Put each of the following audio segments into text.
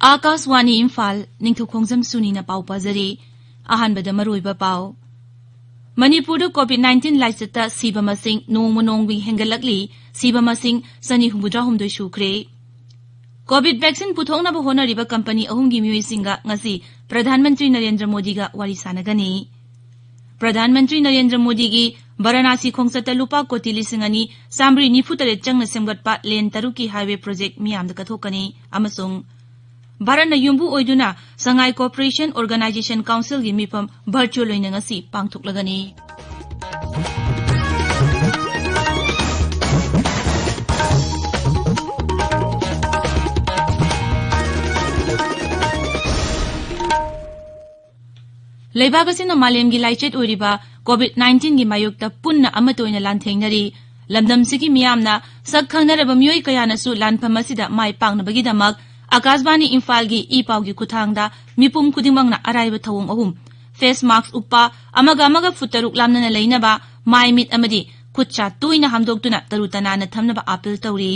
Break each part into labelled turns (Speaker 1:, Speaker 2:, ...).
Speaker 1: आकाशवाणी इम्फाल निंगथौखोंगजम सुनी न पाउ पाजरी अहानबद मरुइबा पाउ मणिपुर कोविड-19 लाइचता सीबा मसिंग नोंगमनोंगबी हेंगलकली सीबा मसिंग सनी हुमुद्रा हुमदोय सुख्रे कोविड वैक्सीन पुथोंगनाबा होनरिबा कंपनी अहुमगी मियुइसिंगा ngasi प्रधानमंत्री नरेंद्र मोदीगा वारी सानगनी प्रधानमंत्री नरेंद्र मोदीगी वाराणसी खोंगचता लुपा कोटी लिसिंगनी सामरी निफुतरे चंगना सेमगतपा लेन तरुकी हाईवे प्रोजेक्ट मियामदा कथोकनी अमसुंग भारत युम्बु ओइदुना संघाई कोऑपरेशन ऑर्गेनाइजेशन काउंसिल की मिफम वर्चुअल ओइना ngasi पांगथोकलगनी लेबाग असिना मालेमगी लाइचेट ओइरिबा कोविड-19 की मायोक्ता पुन्ना अमतोइना लांथेंगनरी लमदमसिगी मियामना सक खंगनरबा मियोय कयानसु लानफम असिदा माय पांगनबगीदमक आकाशवाणी इम्फाल की ई पाव की खुथांगदा मिपुम खुदिंगमंगना अराइबा थवोंग अहुम फेस मास्क उपा अमगा फुटरुक लामना लेनबा माय मिट अमदी खुच्चा तुइना हमदोक्तुना तरुतनाना थमनबा अपील तौरी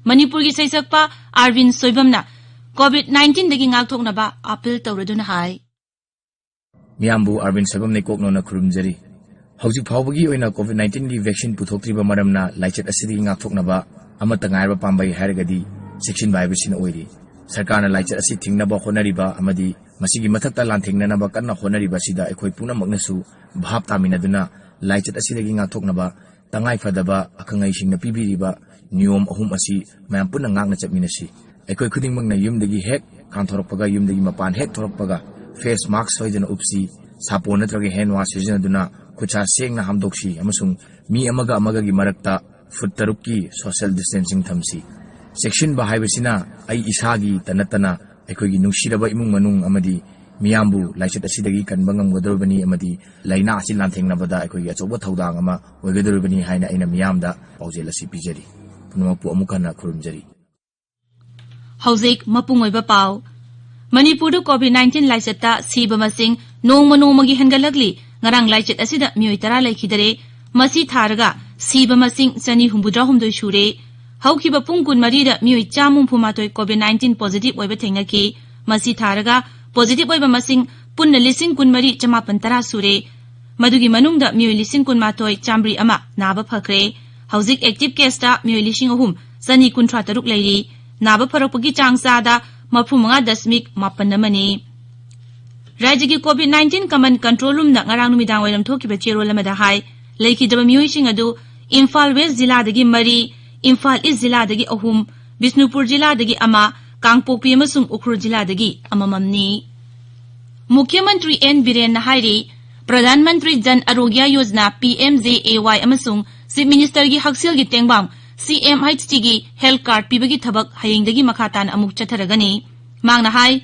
Speaker 1: मणिपुर की सैसकपा आरविन सोइबमना कोविड-19 दगी ngaktoknaba अपील तौरदुना हाय
Speaker 2: मियामबु आरविन सोइबम ने कोकनोना खुरुमजरी हौजिक फावबगी ओइना कोविड-19 की वैक्सीन पुथोक्त्रिबा मरमना लाइचेट असिदगी ngaktoknaba अमता ngairba पामbai हारगदी सेक्शन बाइबसिन ओइरी सरकारना लाइचेट असि थिंगनबा होनरिबा अमदी मसिगी मथक्ता लांथेंगनबा कन्ना होनरिबा सिदा एखोय पुनमकनसु भाब तामिनदुना लाइचेट असिदगी ngaktoknaba तंगाई फदबा अखंगाइसिंगना पिबिरिबा नियम अहुम असि मयाम पुन्ना ngakna चपमिनसि एखोय खुदिंगमंगना युमदगी हेक कांथोरकपगा युमदगी मपान हेक थोरकपगा फेस मास्क सोइदना उपसि सापोन नत्रगे हैंड वाश सिजनदुना खुचा सेंगना हमदोक्सि अमसुंग मी अमगा अमगागी मरक्ता फुट तरुक्की सोशल डिस्टेंसिंग थमसि सेक्शन बाहाइबसिना आई इसागी तनतना अखोगी नुंगसिरबा इमुंग मनुंग अमदी मियामबु लाइचेट असिदगी कनबा ngamgdorobani अमदी लाइना असि लांथेंगनबदा अखोगी अचौबा थौदांग अमा ओइगदorobani हाइना आइना मियामदा पाउजेल असि पिजरी पुनमपु अमुकना खुरुमजरी
Speaker 1: हौजिक मपुंगोइबा पाउ मणिपुर कोविड-19 लाइचेटा सीबा मसिंग नोंगमनोंगमगी हेंगलकली ngarang लाइचेट असिदा मियोय तरा लैखिदरे मसि थारगा सीबा मसिंग सनी हुमबुद्रा हुमदोय सुरे हौखिबा पुंग कुनमरीदा मियोय चामुम फुमातोय कोविड-19 पॉजिटिव ओइबा थेंगनकी मसि थारगा पॉजिटिव ओइबा मसिंग पुन्ना लिसिंग कुनमरी चमापन तरा सुरे मदुगी मनुंगदा मियोय लिसिंग कुनमातोय चामब्री अमा नाबा फखरे हौजिक एक्टिव केसता मियोय लिसिंग अहुम सनी कुंथ्रा तरुक लैरी नाबा फरकपगी चांगसादा 35.8 राज्य की कोविड-19 कमन control room ngarang numidang oiram thokiba cherol amada hai leikidaba miyoi adu Imphal west जिला दगी मरी इम्फाल ईस्ट जिला दगी अहुम बिष्णुपुर जिला दगी अमा कांगपोकपी अमसुंग उखरुल जिला दगी अमममनी मुख्यमंत्री एन बीरेन हाइरी प्रधानमंत्री Jan Arogya Yojana PMJAY अमसुंग chief minister की हक्सेल की तेंगबांग CMHT की हेल्थ कार्ड पीबगी थबक हयेंगदगी मखातान अमुक चथरगनी मांगना हाई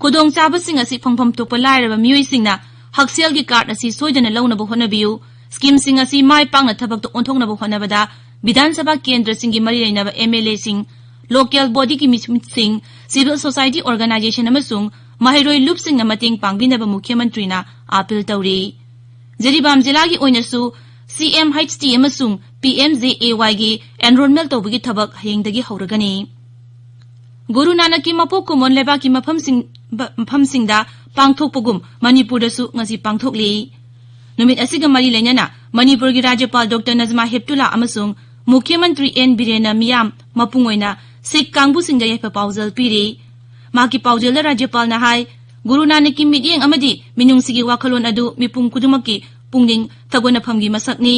Speaker 1: खुदोंग चाबसिंग असि फंगफम तोपा लायरबा मियोइसिंगना हक्सेल की कार्ड असि सोइदना लौनबो होनबियु स्कीम सिंग असि माय पांगना थबक तो ओंथोंगनबो होनबदा विधानसभा केंद्र सिंग की मरी लेनबा MLA सिंग लोकल बॉडी की मिसमित सिंग सिविल सोसाइटी ऑर्गेनाइजेशन अमसुंग महिरोय लुप सिंग मतेंग पांगबिनबा मुख्यमंत्रीना अपील तौरी जरीबाम जिला की ओइनसु CMHT अमसुंग PMJAY की एनरोलमेंट तौबगी थबक हयेंगदगी हौरगनी गुरु नानक की मपोक कुमोन लेबा की मफमसिंगदा पांगथोकपगुम मणिपुरदसु ngasi पांगथोकली नुमित असिगा मरी लेनना मणिपुर की राज्यपाल डॉक्टर नजमा हेप्तुला अमसुंग मुख्यमंत्री एन बीरेना मियाम मपुंगोइना सिख कांगबुसिंगदा यफा पाउजल पीरी माकी पाउजल राज्यपाल ना हाय गुरु नानक की मिडियंग अमदी मिनुंगसिगी वाखलोन अदु मिपुंग कुदुमकी पुंगनिंग थगोना फमगी मसकनी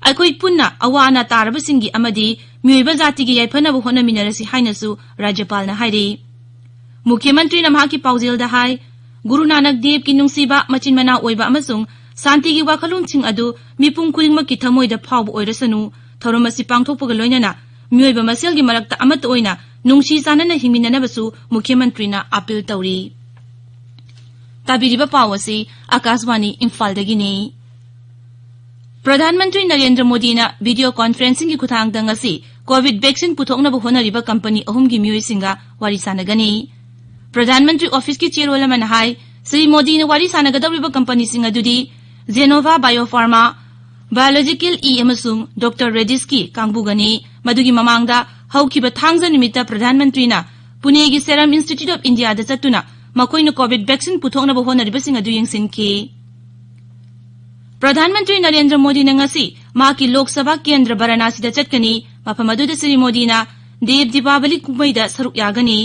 Speaker 1: अखोई पुन्ना अवाना तारबसिंगी अमदी मियोइबा जाति की याइफनबो होनमिनरसि हाइनसु राज्यपाल ना हाइरी मुख्यमंत्री नमहा की पाउजेल दा हाय गुरु नानक देव की नुंसीबा मचिन मना ओइबा अमसुंग शांति की वाखलोंसिंग अदु मिपुंग कुरिंगमकी थमोइदा फावबो ओइरसनु थौरमसि पांगथोकपगा लोइनना मियोइबा मसेलगी मरक्ता अमत ओइना नुंसी सानना हिमिननबसु मुख्यमंत्रीना अपील तौरी ताबिरिबा पावसी आकाशवाणी इम्फालदगिनी प्रधानमंत्री नरेंद्र मोदी ना वीडियो कॉन्फ्रेंसिंग की खुथांगदा ngasi कोविड वैक्सीन पुथोकनबो होनरिबा कंपनी अहुमगी मियोइसिंगा वारी सानगनी प्रधानमंत्री ऑफिस की चेयरवल मन हाय श्री मोदी ने वारी सानगदौरिबा कंपनी सिंग अदुदी जेनोवा बायोफार्मा बायोलॉजिकल अमसुंग डॉक्टर रेडिस की कांगबुगनी मदुगी ममांगदा हौखिबा थांगजा निमित्ता प्रधानमंत्री ना पुणे की सेरम इंस्टीट्यूट ऑफ इंडिया दा चतुना मखोइना कोविड वैक्सीन पुथोकनबा होनरिबसिंग अदु यंगसिनखि प्रधानमंत्री नरेंद्र मोदी ने ngasi माकी लोकसभा केंद्र वाराणसी दा चटकनी मफम अदुदा श्री मोदी ना देव दीपावली कुमैदा सरुक यागनी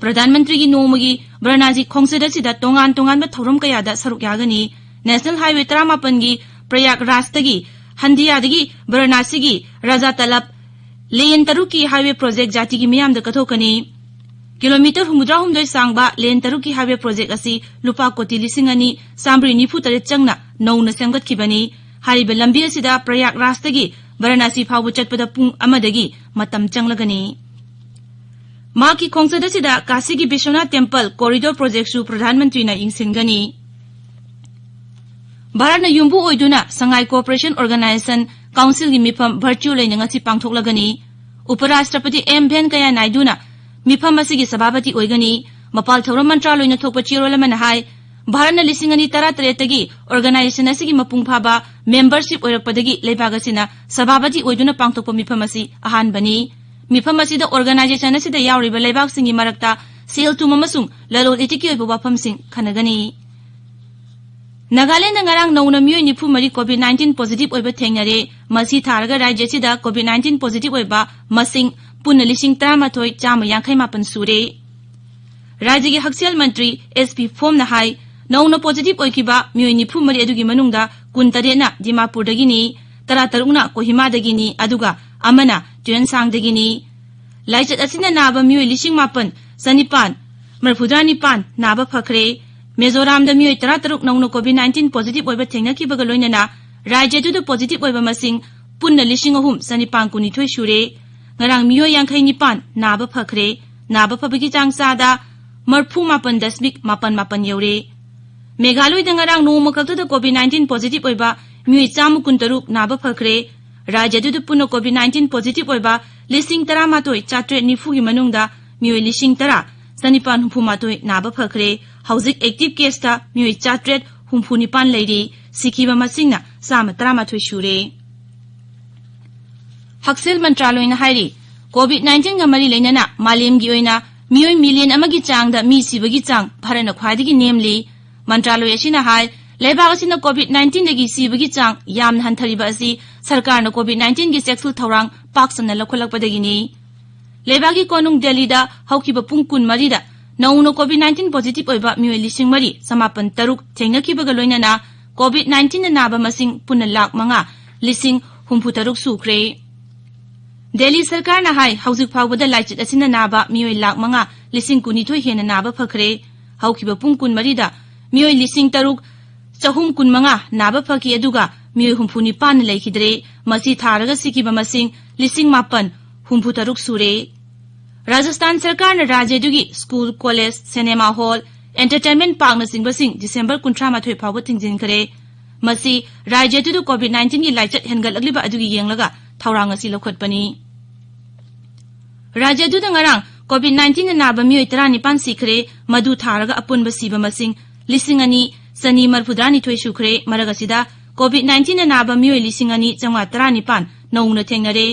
Speaker 1: प्रधानमंत्री की नोमगी वाराणसी खोंगसेद असिदा तोंगान तोंगान बा थौरम कयादा सरुक यागनी नेशनल हाईवे 38 की प्रयागराज तगी हंदियादगी वाराणसी की राजा तलब लेन तरुक की हाईवे प्रोजेक्ट जाति की मियाम दा कथोकनी किलोमीटर 100 सांगबा लेन तरुक की हाईवे प्रोजेक्ट असी लुपा कोटी 2,394 चंगना नौना सेमगतखिबनी हारिबा लंबी असिदा प्रयागराज तगी वाराणसी फावु चटपदा पुंग अमदगी मतम चंगलगनी माकी खोंगसेद असिदा काशी की विश्वनाथ टेम्पल कॉरिडोर प्रोजेक्ट सु प्रधानमंत्री ना इंगसिनगनी भारत ना युम्बु ओइदुना संघाई कोऑपरेशन ऑर्गेनाइजेशन काउंसिल की मिफम वर्चुअल लेना ngasi पांगथोकलगनी उपराष्ट्रपति एम वेंकैया नायडूना मिफम असिगी सभापति ओइगनी मपाल थौरम मंत्रालय न थोकपा चिरोल मन हाय भारत न 2013 तगी ऑर्गेनाइजेशन असिगी मपुंग फाबा मेंबरशिप ओइरकपदगी लेबाग असिना सभापति ओइदुना पांगथोकपा मिफम असि अहान बनी मिफम असिदा ऑर्गेनाइजेशन असिदा यावरिबा लेबाग सिंगी मरक्ता सेल तुम अमसुंग ललोल इटिकी ओइबा वाफम सिंग खनगनी नागालैंड ngarang नौना मियोय निफु मरी कोविड 19 पॉजिटिव ओइबा थेंगनरे मसी थारगा राज्य सिदा कोविड 19 पॉजिटिव ओइबा मसिंग पुन 13,958 सूरे राज्य के हक्सेल मंत्री एसपी फोम नहाई नौना पॉजिटिव ओइकिबा मियोय निफु मरी अदुगी मनुंगदा 23 ना दिमापुर दगिनी 13 ना कोहिमा दगिनी अदुगा अमना ट्युनसांग दगिनी लाइचत असिना नाबा मियोय 8,959 नाबा फखरे मिजोराम दा मियोय 13 नौना कोविड 19 पॉजिटिव ओइबा थेंगनखिबगा लोइनना राज्य दुदा पॉजिटिव ओइबा मसिंग पुन 3,992 सूरे ngarang miyoy 59 naba phakre naba phabagi changsada 38.8 yaure Meghaloi da ngarang noma khakta da covid 19 positive oiba miyoy 163 naba phakre rajya du puno covid 19 positive oiba 13,994 gi manungda miyoy 10,9 naba phakre hauzik active case ta miyoy 459 leiri sikhiba masingna 113 shure हक्सेल मंत्रालय हाइरी Covid 19 गमरी लेना मालेम की ओइना मियोय million अमगी चांग दा मी सिबगी चांग भारत ख्वाइदगी नेमली मंत्रालय असिना हाय लेबाग असिना Covid 19 दगी सिबगी चांग याम हंथरिबा असि सरकार न कोविड 19 की सेक्सुअल थौरांग पाक्सन लखोलकपदगिनी लेबागी कोनुंग दिल्ली दा हौकिबा पुंग कुन मरीदा नौनो कोविड 19 पॉजिटिव ओइबा मियोय 3,903 थेंगनखिबगा लोइना कोविड 19 न नाबा मसिंग पुन 5,63,000 सुख्रे दिल्ली सरकार ना हाय हौजिक फावबदा लाइचित असिना नाबा मियोय 5,92,000 हेना नाबा फखरे हौकिबा पुंग कुन मरीदा मियोय 3,615 नाबा फकी अदुगा मियोय 59 लेखिद्रे मसी थारगा सिकिबा मसिंग 8,963 सूरे राजस्थान सरकार ना राज्य दुगी school college cinema hall entertainment park न सिंबसिंग दिसंबर 19 फावबा थिंजिनखरे मसी राज्य दुदु कोविड 19 की लाइचित हेनगलगलिबा अदुगी येंगलगा थौरांग असि लखोटपनी राज्य दुदा ngarang कोविड 19 नाबा मियोय 19 सिखरे मधु थारगा अपुनबा सिबा मसिंग 2,992 सुखरे मरगसिदा कोविड 19 नाबा मियोय 2,919 नौना थेंगनरे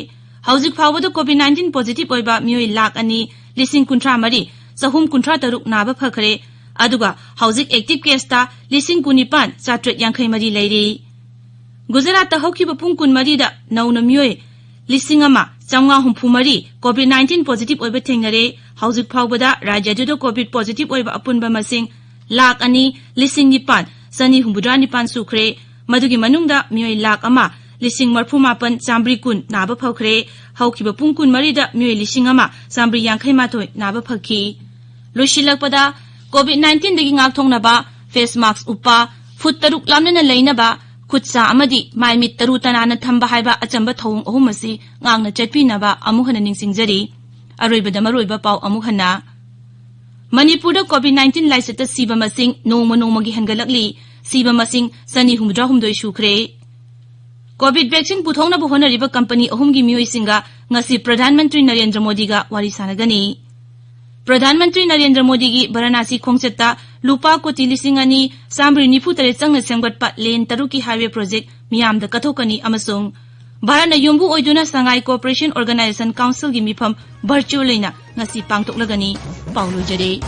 Speaker 1: हौजिक फावबदा कोविड 19 पॉजिटिव ओइबा मियोय 2,93,333 नाबा फखरे अदुगा हौजिक एक्टिव केस ता 19,953 लेरी गुजरात हौकिबा पुंग कुन मरीदा नौना मियोय 1,953 कोविड 19 पॉजिटिव ओइबा थेंगनरे हौजिक फावबदा राज्य दुदा कोविड पॉजिटिव ओइबा अपुनबा मसिंग 2,9,959 सुखरे मदुगी मनुंगदा मियोय 1,38,910 नाबा फखरे हौकिबा पुंग कुन मरीदा मियोय 1,950 नाबा फखी लोशिलकपदा कोविड 19 दगी ngakthongnaba face mask upa foot 6 lamna leinaba खुदसा अमदी माइमित तरु तनाना थंबा हाइबा अचंबा थौंग अहुम असि ngang चटपिनबा अमुहन निंगसिंगजरी अरोइबदा मरोइबा पाउ अमुहना मणिपुर कोविड 19 लाइसेट सीबा मसिंग नोमगी हंगलकली सीबा मसिंग 2,963 सुखरे कोविड वैक्सीन पुथोंगनबा होनरिबा कंपनी अहुमगी मियोइसिंगा ngasi प्रधानमंत्री नरेंद्र मोदी गा वारी सानगनी प्रधानमंत्री नरेंद्र मोदी की वाराणसी खोंगचता लुपा कोटी 2,994 चंगना सेमगटपा लेन तरु की हाईवे प्रोजेक्ट मियाम दा कथोकनी अमसुंग भारत युम्बु ओइदुना संघाई कोऑपरेशन ऑर्गेनाइजेशन काउंसिल की मिफम वर्चुअल लेना ngasi pangtoklagani Paulo Jare